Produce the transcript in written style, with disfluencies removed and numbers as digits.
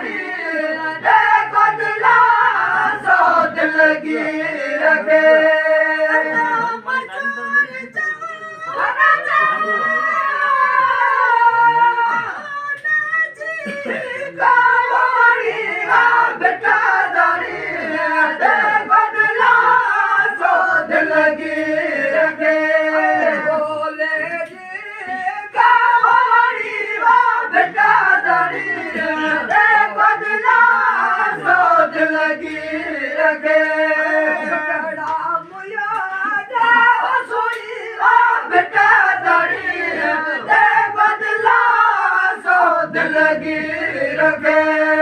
दानी दे बदला सो दिल की रखे बेटा दानी दे बदला सो दिल की रखे बोले जी कावड़ी वा बेटा दानी दे बदला सो दिल की रखे बड़ा मुया दे सोई वा बेटा दानी दे बदला सो दिल की रखे